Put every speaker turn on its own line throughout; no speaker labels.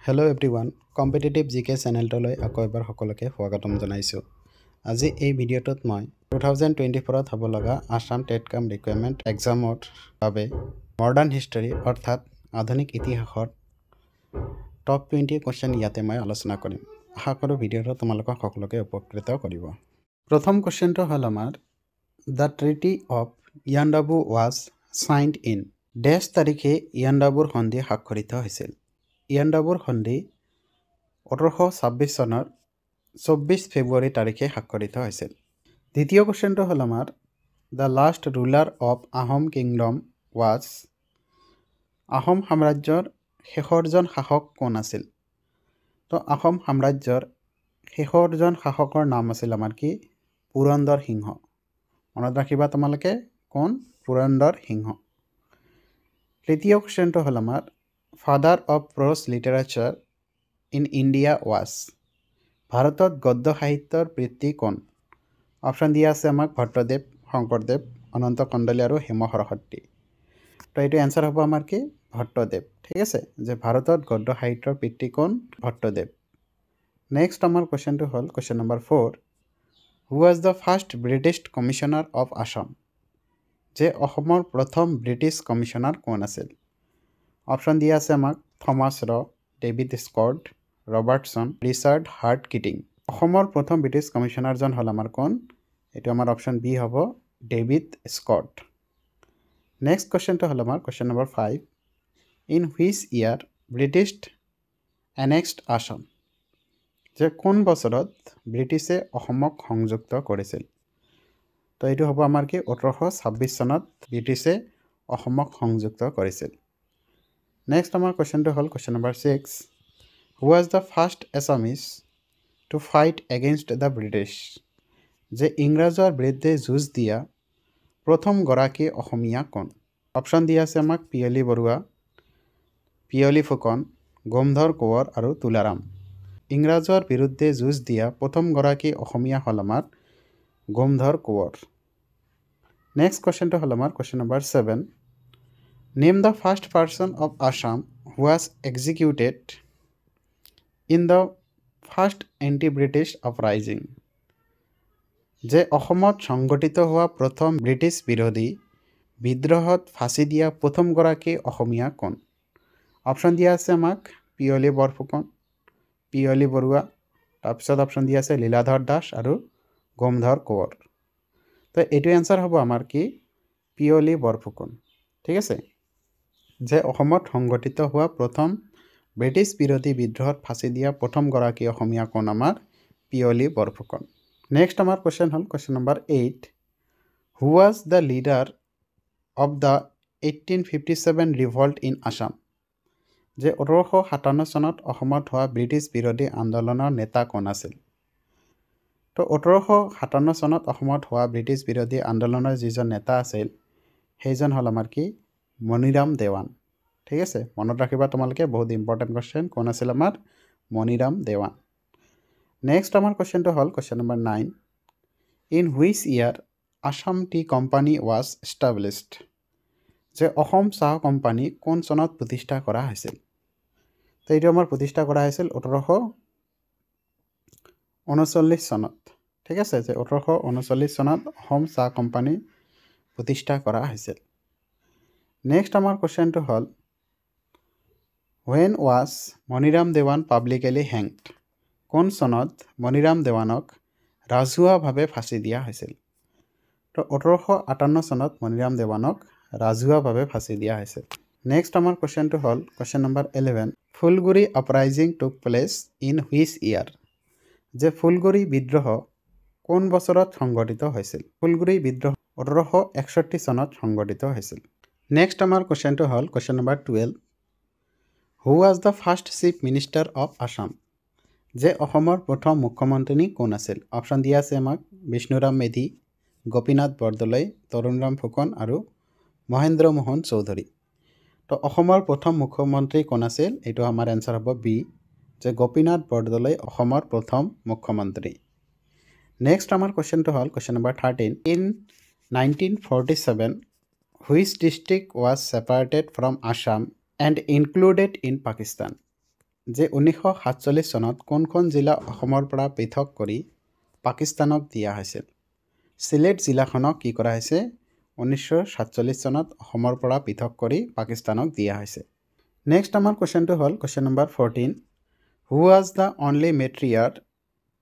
Hello everyone, Competitive GK চেনেলটোলৈ আকৌ এবাৰ সকলোকে স্বাগতম জনাইছোঁ। আজি এই ভিডিঅ'টোত মই 2024ত হ'ব লগা আসাম টেট কাম ৰিকুৱাৰমেণ্ট এক্সামৰ বাবে মডাৰ্ণ হিষ্টৰী অৰ্থাৎ আধুনিক ইতিহাসৰ টপ 20 কোৱেশ্চন ইয়াতে মই আলোচনা কৰিম। আশা কৰোঁ ভিডিঅ'টো তোমালোকক সকলোকে উপকৃত কৰিব। প্ৰথম কোৱেশ্চনটো হ'ল আমাৰ the treaty of Yandabo was signed in ডেছ তাৰিখে ইয়াণ্ডাবুৰ সন্ধি স্বাক্ষৰিত হৈছিল। ইয়াণ্ডাবুৰ সন্ধি 1826 চনৰ 24 ফেব্ৰুৱাৰী তাৰিখে স্বাক্ষৰিত হৈছিল। দ্বিতীয় কোৱেশ্চনটো হ'ল আমাৰ the last ruler of Ahom kingdom was Ahom সাম্ৰাজ্যৰ শেষৰজন শাসক কোন আছিল? তো আহোম সাম্ৰাজ্যৰ শেষৰজন শাসকৰ নাম আছিল আমাৰ কি পুৰন্দৰ সিংহ। মনত ৰাখিবা তোমালোকে কোন পুৰন্দৰ সিংহ। তৃতীয় কোৱেশ্চনটো হ'ল আমাৰ father of prose literature in India was ভাৰতত গদ্য সাহিত্যৰ পিতৃ কোন? অপশ্যন দিয়া আছে আমাক ভট্টদেৱ, শংকৰদেৱ, অনন্ত কণ্ডলী আৰু হেম সৰস্বতী। তো এইটো এনচাৰ হ'ব আমাৰ কি ভট্টদেৱ। ঠিক আছে, যে ভাৰতত গদ্য সাহিত্যৰ পিতৃ কোন? ভট্টদেৱ। নেক্সট আমাৰ কুৱেশ্যনটো হ'ল question number 4 who was the first British commissioner of Assam যে অসমৰ প্ৰথম ব্ৰিটিছ কমিশ্যনাৰ কোন আছিল? অপশ্যন দিয়া আছে আমাক থমাছ ৰ, David Scott, Robertson, Richard Hart Keating. অসমৰ প্ৰথম ব্ৰিটিছ কমিশ্যনাৰজন হ'ল আমাৰ কোন? এইটো আমাৰ অপশ্যন বি হ'ব ডেভিড স্কট। নেক্সট কুৱেশ্যনটো হ'ল আমাৰ question number 5 in which year British annexed Assam যে কোন বছৰত ব্ৰিটিছে অসমক সংযুক্ত কৰিছিল? তো এইটো হ'ব আমাৰ কি 1826 চনত ব্ৰিটিছে অসমক সংযুক্ত কৰিছিল। নেক্সট আমাৰ কুৱেশ্যনটো হ'ল question number 6 who was the first Assamese to fight against the British যে ইংৰাজৰ বিৰুদ্ধে যুঁজ দিয়া প্ৰথমগৰাকী অসমীয়া কোন? অপশ্যন দিয়া আছে আমাক পিয়লি বৰুৱা, পিয়লি ফুকন, গোমধৰ কোঁৱৰ আৰু তুলাৰাম। ইংৰাজৰ বিৰুদ্ধে যুঁজ দিয়া প্ৰথমগৰাকী অসমীয়া হ'ল আমাৰ গোমধৰ কোঁৱৰ। নেক্সট কুৱেশ্যনটো হ'ল আমাৰ question number 7 name the first person of Assam who was executed in the first anti British uprising যে অসমত সংগঠিত হোৱা প্ৰথম ব্ৰিটিছ বিৰোধী বিদ্ৰোহত ফাঁচি দিয়া প্ৰথমগৰাকী অসমীয়া কোন? অপশ্যন দিয়া আছে আমাক পিয়লি বৰফুকন, পিয়লি বৰুৱা, তাৰপিছত অপশ্যন দিয়া আছে লীলাধৰ দাস আৰু গোমধৰ কোঁৱৰ। তো এইটো এনচাৰ হ'ব আমাৰ কি পিয়লি বৰফুকন। ঠিক আছে, যে অসমত সংগঠিত হোৱা প্ৰথম ব্ৰিটিছ বিৰোধী বিদ্ৰোহত ফাঁচি দিয়া প্ৰথমগৰাকী অসমীয়া কোন? আমাৰ পিয়লি বৰফুকন। নেক্সট আমাৰ কুৱেশ্যন হ'ল question number 8 who was the leader of the 1857 revolt in Assam যে 1857 চনত অসমত হোৱা ব্ৰিটিছ বিৰোধী আন্দোলনৰ নেতা কোন আছিল? তো 1857 চনত অসমত হোৱা ব্ৰিটিছ বিৰোধী আন্দোলনৰ যিজন নেতা আছিল সেইজন হ'ল আমাৰ কি মণিৰাম দেৱান। ঠিক আছে, মনত ৰাখিবা তোমালোকে, বহুত ইম্পৰ্টেণ্ট কুৱেশ্যন। কোন আছিল আমাৰ মণিৰাম দেৱান। নেক্সট আমাৰ কুৱেশ্যনটো হ'ল question number 9 in which year Assam T company was established যে অসম চাহ কোম্পানী কোন চনত প্ৰতিষ্ঠা কৰা হৈছিল? তো এইটো আমাৰ প্ৰতিষ্ঠা কৰা হৈছিল 1839 চনত। ঠিক আছে, যে 1839 চনত অসম চাহ কোম্পানী প্ৰতিষ্ঠা কৰা হৈছিল। নেক্সট আমাৰ কুৱেশ্যনটো হ'ল when was Maniram Dewan publicly hanged কোন চনত মণিৰাম দেৱানক ৰাজহুৱাভাৱে ফাঁচি দিয়া হৈছিল? তো 1858 চনত মণিৰাম দেৱানক ৰাজহুৱাভাৱে ফাঁচি দিয়া হৈছিল। নেক্সট আমাৰ কুৱেশ্যনটো হ'ল question number 11 Phulaguri uprising took place in which year যে ফুলগুৰি বিদ্ৰোহ কোন বছৰত সংঘটিত হৈছিল? ফুলগুৰি বিদ্ৰোহ 1861 চনত সংঘটিত হৈছিল। নেক্সট আমাৰ কুৱেশ্যনটো হ'ল question number 12 who was the first chief minister of Assam যে অসমৰ প্ৰথম মুখ্যমন্ত্ৰী কোন আছিল? অপশ্যন দিয়া আছে আমাক বিষ্ণুৰাম মেধি, গোপীনাথ বৰদলৈ, তৰুণৰাম ফুকন আৰু মহেন্দ্ৰ মোহন চৌধুৰী। তো অসমৰ প্ৰথম মুখ্যমন্ত্ৰী কোন আছিল? এইটো আমাৰ এনচাৰ হ'ব বি, যে গোপীনাথ বৰদলৈ অসমৰ প্ৰথম মুখ্যমন্ত্ৰী। নেক্সট আমাৰ কুৱেশ্যনটো হ'ল question number 13 in 1947 which district was separated from Assam and included in Pakistan যে 1947 চনত কোনখন জিলা অসমৰ পৰা পৃথক কৰি পাকিস্তানক দিয়া হৈছিল সিলেট জিলাখনক কি কৰা হৈছে 1947 চনত অসমৰ পৰা পৃথক কৰি পাকিস্তানক দিয়া হৈছে নেক্সট আমাৰ কোৱেশ্চনটো হ'ল question number 14 who was the only martyr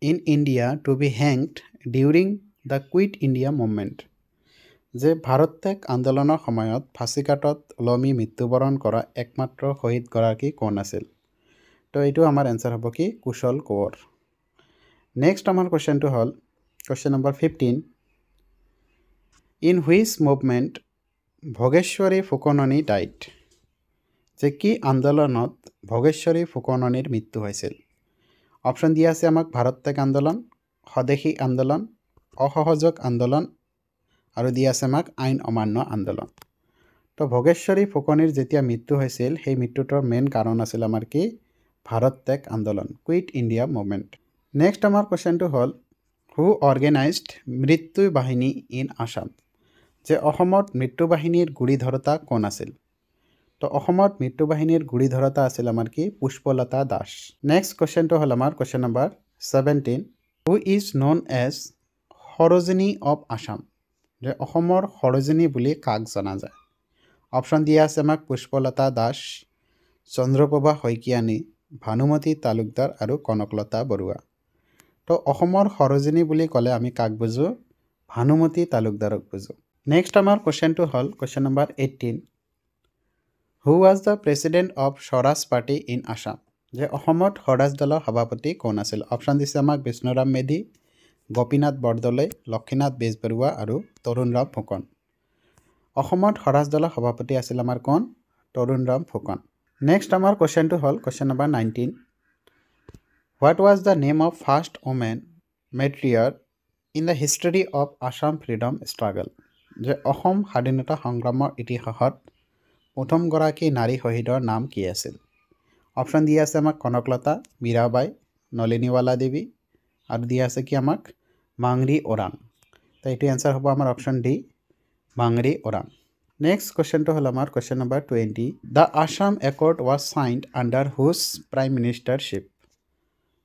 in India to be hanged during the quit India movement যে ভাৰত ত্যাগ আন্দোলনৰ সময়ত ফাঁচীকাটত ওলমি মৃত্যুবৰণ কৰা একমাত্ৰ শহীদগৰাকী কোন আছিল তো এইটো আমাৰ এনসাৰ হ'ব কি কুশল কোঁৱৰ নেক্সট আমাৰ কোৱেশ্চনটো হ'ল question number 15 in which movement Bhogeswari Phukanani died যে কি আন্দোলনত ভোগেশ্বৰী ফুকননীৰ মৃত্যু হৈছিল অপশ্যন দিয়া আছে আমাক ভাৰত ত্যাগ আন্দোলন স্বদেশী আন্দোলন অসহযোগ আন্দোলন আৰু দিয়া আছে আমাক আইন অমান্য আন্দোলন তো ভোগেশ্বৰী ফুকনীৰ যেতিয়া মৃত্যু হৈছিল সেই মৃত্যুটোৰ মেইন কাৰণ আছিল আমাৰ কি ভাৰত ত্যাগ আন্দোলন কুইট ইণ্ডিয়া মুভমেণ্ট নেক্সট আমাৰ কোৱেশ্চনটো হ'ল হু অৰ্গেনাইজড মৃত্যু বাহিনী ইন আসাম যে অসমত মৃত্যু বাহিনীৰ গুৰিধৰোতা কোন আছিল তো অসমত মৃত্যু বাহিনীৰ গুৰিধৰোতা আছিল আমাৰ কি পুষ্পলতা দাস নেক্সট কোৱেশ্চনটো হ'ল আমাৰ question number 17 who is known as Sarojini of Assam যে অসমৰ সৰোজিনী বুলি কাক জনা যায় অপশ্যন দিয়া আছে আমাক পুষ্পলতা দাস চন্দ্ৰপ্ৰভা শইকীয়ানী ভানুমতী তালুকদাৰ আৰু কনকলতা বৰুৱা তো অসমৰ সৰোজিনী বুলি ক'লে আমি কাক বুজো ভানুমতী তালুকদাৰক বুজো নেক্সট আমাৰ কোৱেশ্চনটো হ'ল question number 18 who was the president of Swaraj party in Assam যে অসমত স্বৰাজ দলৰ সভাপতি কোন আছিল অপশ্যন দিছে আমাক বিষ্ণুৰাম মেধি গোপীনাথ বৰদলৈ লক্ষীনাথ বেজবৰুৱা আৰু তৰুণৰাম ফুকন অসমত স্বৰাজ দলৰ সভাপতি আছিল আমাৰ কোন তৰুণৰাম ফুকন নেক্সট আমাৰ কোৱেশ্চনটো হ'ল question number 19 what was the name of first women martyr in the history of Assam freedom struggle যে অসম স্বাধীনতা সংগ্ৰামৰ ইতিহাসত প্ৰথমগৰাকী নাৰী শহীদৰ নাম কি আছিল অপশ্যন দিয়া আছে আমাক কনকলতা মীৰাবাই নলিনীৱালা দেৱী আৰু দিয়া আছে কি আমাক মাংৰি ওৰাং তো এইটো এনসাৰ হ'ব আমাৰ অপশ্যন ডি মাংৰি ওৰাং নেক্সট কোৱেশ্চনটো হ'ল আমাৰ question number 20 the Assam accord was child under হুজ প্ৰাইম মিনিষ্টাৰশ্বিপ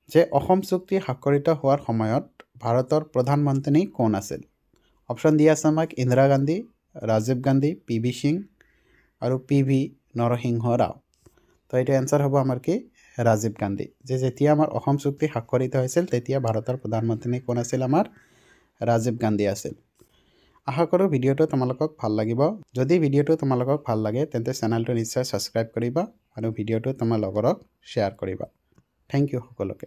যে অসম চুক্তি স্বাক্ষৰিত হোৱাৰ সময়ত ভাৰতৰ প্ৰধানমন্ত্ৰী কোন আছিল অপশ্যন দিয়া আছে আমাক ইন্দিৰা গান্ধী ৰাজীৱ গান্ধী পি ভি সিং আৰু পি ভি নৰসিংহ ৰাও তো এইটো এনসাৰ হ'ব আমাৰ কি ৰাজীৱ গান্ধী যে যেতিয়া আমাৰ অসম চুক্তি স্বাক্ষৰিত হৈছিল তেতিয়া ভাৰতৰ প্ৰধানমন্ত্ৰী কোন আছিল আমাৰ ৰাজীৱ গান্ধী আছিল আশা কৰোঁ ভিডিঅ'টো তোমালোকক ভাল লাগিব যদি ভিডিঅ'টো তোমালোকক ভাল লাগে তেন্তে চেনেলটো নিশ্চয় ছাবস্ক্ৰাইব কৰিবা আৰু ভিডিঅ'টো তোমাৰ লগৰক শ্বেয়াৰ কৰিবা থেংক ইউ সকলোকে